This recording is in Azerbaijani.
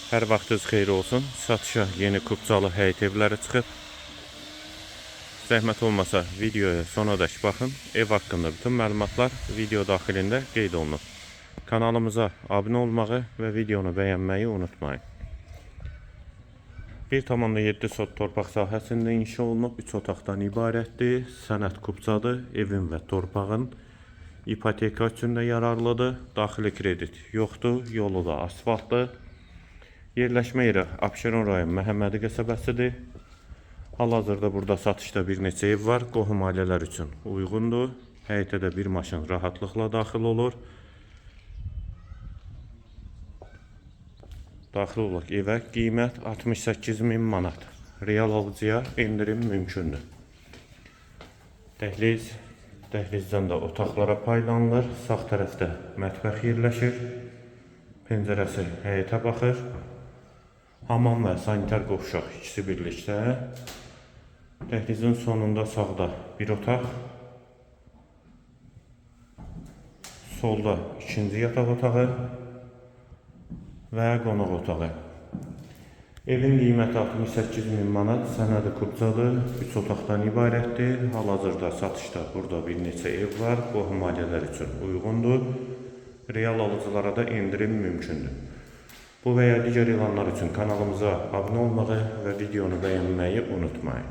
Hər vaxtınız xeyir olsun. Satışa yeni Kupcalı həyət evləri çıxıb. Zəhmət olmasa videoya sonadək baxın. Ev haqqında bütün məlumatlar video daxilində qeyd olunub. Kanalımıza abunə olmağı və videonu bəyənməyi unutmayın. 1,7 sot torpaq sahəsində inşa olunub. 3 otaqdan ibarətdir. Sənət Kupcadır. Evin və torpağın ipoteka üçün də yararlıdır. Daxili kredit yoxdur. Yolu da asfaltdır. Yerləşmə yeri Abşeron rayon Məhəmmədi qəsəbəsidir. Hal-hazırda burada satışda bir neçə ev var. Qohum ailələr üçün uyğundur. Həyətə də bir maşın rahatlıqla daxil olur. Daxil olaq evə. Qiymət 68.000 manat. Real alıcıya endirim mümkündür. Dəhlizdən də otaqlara paylanılır. Sağ tərəfdə mətbəx yerləşir. Pəncərəsi həyətə baxır. Hamam və sanitar qovşaq ikisi birlikdə. Dəhlizin sonunda sağda bir otaq. Solda ikinci yataq otağı və qonaq otağı. Evin qiyməti 68.000 manat. Sənədi Kupcadır. 3 otaqdan ibarətdir. Hal-hazırda satışda burada bir neçə ev var. Qohum ailələr üçün uyğundur. Real alıcılara da endirim mümkündür. Bu və ya digər elanlar üçün kanalımıza abunə olmağı və videonu bəyənməyi unutmayın.